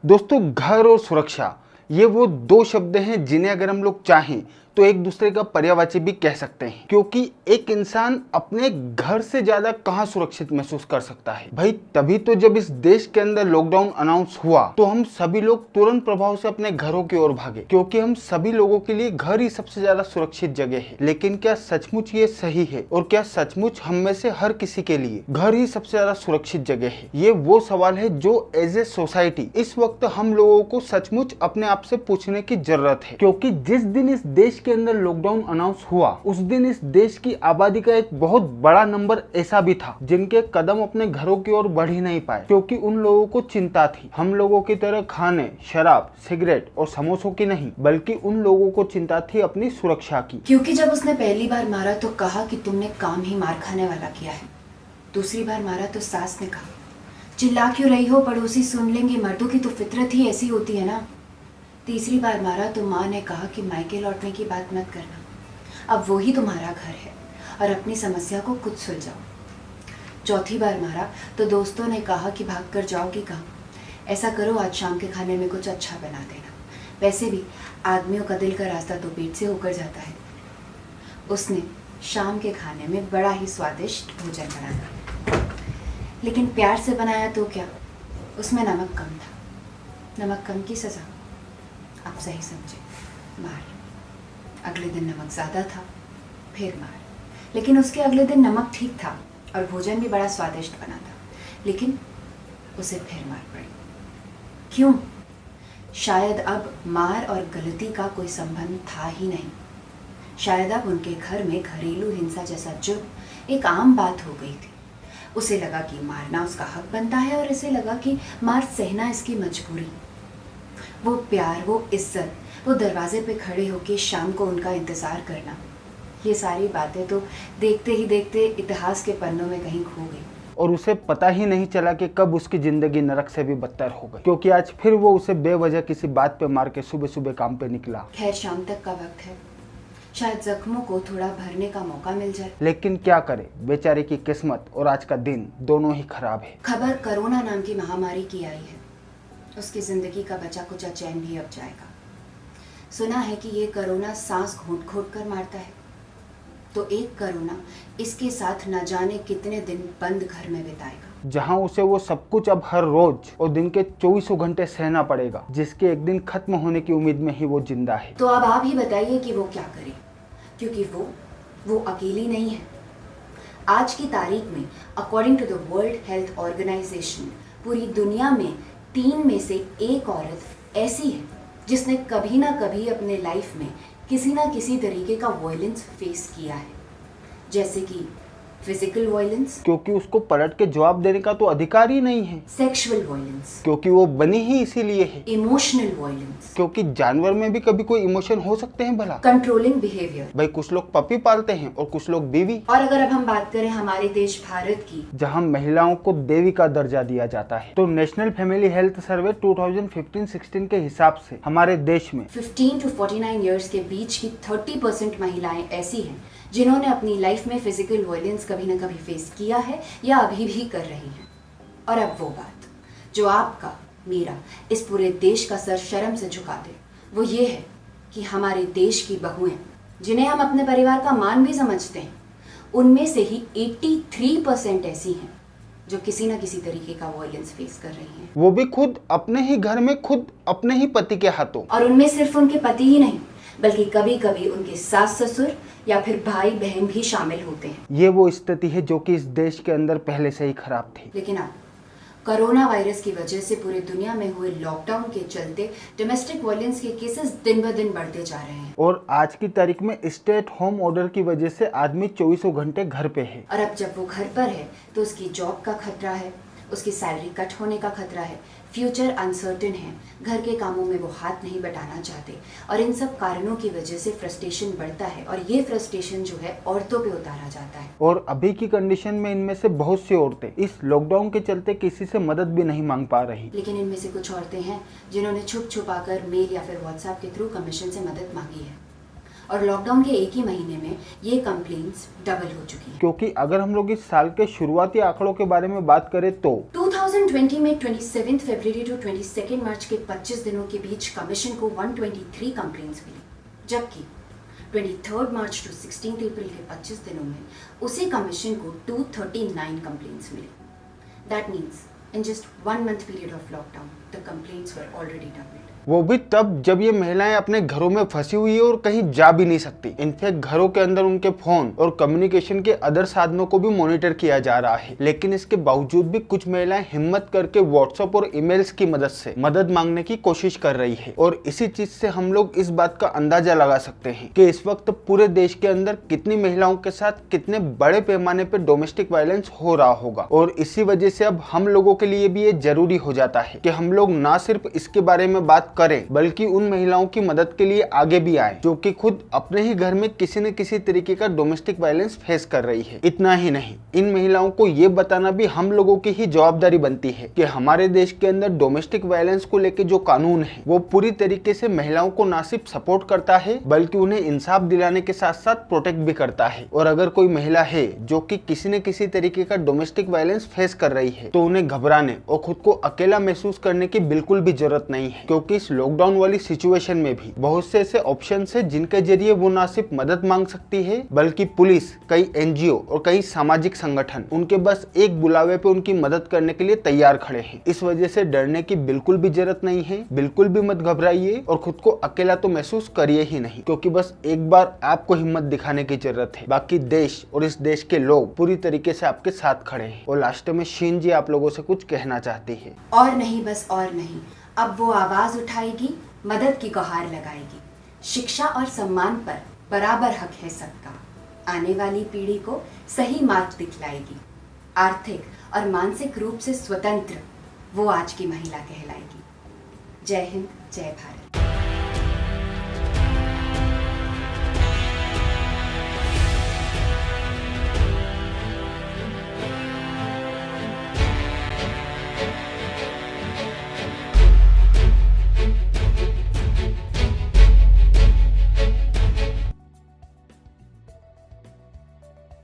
दोस्तों, घर और सुरक्षा ये वो दो शब्द हैं जिन्हें अगर हम लोग चाहें तो एक दूसरे का पर्यायवाची भी कह सकते हैं, क्योंकि एक इंसान अपने घर से ज्यादा कहां सुरक्षित महसूस कर सकता है। भाई तभी तो जब इस देश के अंदर लॉकडाउन अनाउंस हुआ तो हम सभी लोग तुरंत प्रभाव से अपने घरों की ओर भागे, क्योंकि हम सभी लोगों के लिए घर ही सबसे ज्यादा सुरक्षित जगह है। लेकिन क्या सचमुच ये सही है, और क्या सचमुच हम में से हर किसी के लिए घर ही सबसे ज्यादा सुरक्षित जगह है? ये वो सवाल है जो एज ए सोसाइटी इस वक्त हम लोगों को सचमुच अपने आप से पूछने की जरूरत है। क्योंकि जिस दिन इस देश के अंदर लॉकडाउन अनाउंस हुआ उस दिन इस देश की आबादी का एक बहुत बड़ा नंबर ऐसा भी था जिनके कदम अपने घरों की ओर बढ़ ही नहीं पाए, क्योंकि उन लोगों को चिंता थी हम लोगों की तरह खाने, शराब, सिगरेट और समोसों की नहीं, बल्कि उन लोगों को चिंता थी अपनी सुरक्षा की। क्योंकि जब उसने पहली बार मारा तो कहा कि तुमने काम ही मार खाने वाला किया है। दूसरी बार मारा तो सास ने कहा, चिल्ला क्यों रही हो, पड़ोसी सुन लेंगे, मर्दों की तो फितरत ही ऐसी होती है ना। तीसरी बार मारा तो माँ ने कहा कि मायके लौटने की बात मत करना, अब वो ही तुम्हारा घर है और अपनी समस्या को खुद सुलझाओ। चौथी बार मारा तो दोस्तों ने कहा कि भाग कर जाओगी कहाँ, ऐसा करो आज शाम के खाने में कुछ अच्छा बना देना, वैसे भी आदमियों का दिल का रास्ता तो पेट से होकर जाता है। उसने शाम के खाने में बड़ा ही स्वादिष्ट भोजन बनाया, लेकिन प्यार से बनाया तो क्या, उसमें नमक कम था। नमक कम की सज़ा, आप सही समझे, मार। अगले दिन नमक ज़्यादा था, फिर मार। लेकिन उसके अगले दिन नमक ठीक था और भोजन भी बड़ा स्वादिष्ट बना था, लेकिन उसे फिर मार पड़ी। क्यों? शायद अब मार और गलती का कोई संबंध था ही नहीं। शायद अब उनके घर में घरेलू हिंसा जैसा जुर्म एक आम बात हो गई थी। उसे लगा कि मारना उसका हक बनता है और इसे लगा कि मार सहना इसकी मजबूरी। वो प्यार, वो इज्जत, वो दरवाजे पे खड़े होके शाम को उनका इंतज़ार करना, ये सारी बातें तो देखते ही देखते इतिहास के पन्नों में कहीं खो गई। और उसे पता ही नहीं चला कि कब उसकी जिंदगी नरक से भी बदतर हो गई, क्योंकि आज फिर वो उसे बेवजह किसी बात पे मार के सुबह सुबह काम पे निकला। खैर, शाम तक का वक्त है, शायद जख्मों को थोड़ा भरने का मौका मिल जाए। लेकिन क्या करे, बेचारे की किस्मत और आज का दिन दोनों ही खराब है। खबर कोरोना नाम की महामारी की आई है, उसकी जिंदगी का बचा कुचा चैन भी अब जाएगा। सुना है कि ये कोरोना सांस घोंट घोंट कर मारता है, तो एक कोरोना इसके साथ न जाने कितने दिन बंद घर में बिताएगा, जहां उसे वो सब कुछ अब हर रोज और दिन के 24 घंटे सहना पड़ेगा, जिसके एक दिन खत्म होने की उम्मीद में ही वो जिंदा है। तो अब आप ही बताइए कि वो क्या करे, क्योंकि वो अकेली नहीं है। आज की तारीख में according to the World Health Organization पूरी दुनिया में 3 में से 1 औरत ऐसी है जिसने कभी ना कभी अपने लाइफ में किसी ना किसी तरीके का वायलेंस फेस किया है, जैसे कि फिजिकल वायलेंस, क्योंकि उसको पलट के जवाब देने का तो अधिकार ही नहीं है। सेक्सुअल वायलेंस, क्योंकि वो बनी ही इसीलिए है। इमोशनल वायलेंस, क्योंकि जानवर में भी कभी कोई इमोशन हो सकते हैं भला। कंट्रोलिंग बिहेवियर, भाई कुछ लोग पपी पालते हैं और कुछ लोग बीवी। और अगर अब हम बात करें हमारे देश भारत की, जहां महिलाओं को देवी का दर्जा दिया जाता है, तो नेशनल फैमिली हेल्थ सर्वे 2015-16 के हिसाब से हमारे देश में 15 to 49 ईयर्स के बीच की 30% महिलाएं ऐसी हैं जिन्होंने अपनी लाइफ में फिजिकल वायलेंस कभी ना कभी फेस किया है या अभी भी कर रही हैं। और अब वो बात जो आपका, मेरा, इस पूरे देश का सर शर्म से झुका दे, वो ये है कि हमारे देश की बहुएं, जिन्हें हम अपने परिवार का मान भी समझते हैं, उनमें से ही 83% ऐसी हैं जो किसी न किसी तरीके का वायलेंस फेस कर रही हैं, वो भी खुद अपने ही घर में, खुद अपने ही पति के हाथों। और उनमें सिर्फ उनके पति ही नहीं, बल्कि कभी कभी उनके सास ससुर या फिर भाई बहन भी शामिल होते हैं। ये वो स्थिति है जो कि इस देश के अंदर पहले से ही खराब थी। लेकिन अब कोरोना वायरस की वजह से पूरी दुनिया में हुए लॉकडाउन के चलते डोमेस्टिक वायलेंस के केसेस दिन ब दिन बढ़ते जा रहे हैं। और आज की तारीख में स्टे एट होम ऑर्डर की वजह से आदमी 24 घंटे घर पे है। और अब जब वो घर पर है तो उसकी जॉब का खतरा है, उसकी सैलरी कट होने का खतरा है, फ्यूचर अनसर्टेन है, घर के कामों में वो हाथ नहीं बटाना चाहते, और इन सब कारणों की वजह से फ्रस्ट्रेशन बढ़ता है, और ये फ्रस्ट्रेशन जो है औरतों पे उतारा जाता है। और अभी की कंडीशन में इनमें से बहुत सी औरतें इस लॉकडाउन के चलते किसी से मदद भी नहीं मांग पा रही। लेकिन इनमें से कुछ औरतें हैं जिन्होंने छुप छुपाकर मेल या फिर व्हाट्सएप के थ्रू कमीशन से मदद मांगी है, और लॉकडाउन के एक ही महीने में ये कंप्लेंट्स डबल हो चुकी हैं। क्योंकि अगर हम लोग इस साल के शुरुआती आंकड़ों के बारे में बात करें तो 2020 में 27 फरवरी टू 22 मार्च के 25 दिनों के बीच कमीशन को 123 कंप्लेंट्स मिली, जबकि 23 मार्च टू 16 अप्रैल के 25 दिनों में उसी कमीशन को 239 कंप्लेंट्स मिली। That means in just 1 month period of lockdown, the complaints were already doubled. वो भी तब जब ये महिलाएं अपने घरों में फंसी हुई है और कहीं जा भी नहीं सकती। इनफैक्ट घरों के अंदर उनके फोन और कम्युनिकेशन के अदर साधनों को भी मॉनिटर किया जा रहा है। लेकिन इसके बावजूद भी कुछ महिलाएं हिम्मत करके व्हाट्सएप और ईमेल्स की मदद से मदद मांगने की कोशिश कर रही है। और इसी चीज से हम लोग इस बात का अंदाजा लगा सकते हैं कि इस वक्त पूरे देश के अंदर कितनी महिलाओं के साथ कितने बड़े पैमाने पर डोमेस्टिक वायलेंस हो रहा होगा। और इसी वजह से अब हम लोगों के लिए भी ये जरूरी हो जाता है कि हम लोग ना सिर्फ इसके बारे में बात करें, बल्कि उन महिलाओं की मदद के लिए आगे भी आए जो कि खुद अपने ही घर में किसी न किसी तरीके का डोमेस्टिक वायलेंस फेस कर रही है। इतना ही नहीं, इन महिलाओं को ये बताना भी हम लोगों की ही जवाबदारी बनती है कि हमारे देश के अंदर डोमेस्टिक वायलेंस को लेकर जो कानून है वो पूरी तरीके से महिलाओं को ना सिर्फ सपोर्ट करता है बल्कि उन्हें इंसाफ दिलाने के साथ साथ प्रोटेक्ट भी करता है। और अगर कोई महिला है जो कि किसी न किसी तरीके का डोमेस्टिक वायलेंस फेस कर रही है तो उन्हें घबराने और खुद को अकेला महसूस करने की बिल्कुल भी जरूरत नहीं है, क्योंकि इस लॉकडाउन वाली सिचुएशन में भी बहुत से ऐसे ऑप्शन है जिनके जरिए वो ना सिर्फ मदद मांग सकती है बल्कि पुलिस, कई एनजीओ और कई सामाजिक संगठन उनके बस एक बुलावे पे उनकी मदद करने के लिए तैयार खड़े हैं। इस वजह से डरने की बिल्कुल भी जरूरत नहीं है, बिल्कुल भी मत घबराइए और खुद को अकेला तो महसूस करिए ही नहीं, क्योंकि बस एक बार आपको हिम्मत दिखाने की जरूरत है। बाकी देश और इस देश के लोग पूरी तरीके से आपके साथ खड़े हैं। और लास्ट में शीन जी आप लोगों से कुछ कहना चाहती है। और नहीं, बस और नहीं, अब वो आवाज उठाएगी, मदद की गुहार लगाएगी। शिक्षा और सम्मान पर बराबर हक है सबका। आने वाली पीढ़ी को सही मार्ग दिखलाएगी। आर्थिक और मानसिक रूप से स्वतंत्र वो आज की महिला कहलाएगी। जय हिंद, जय भारत।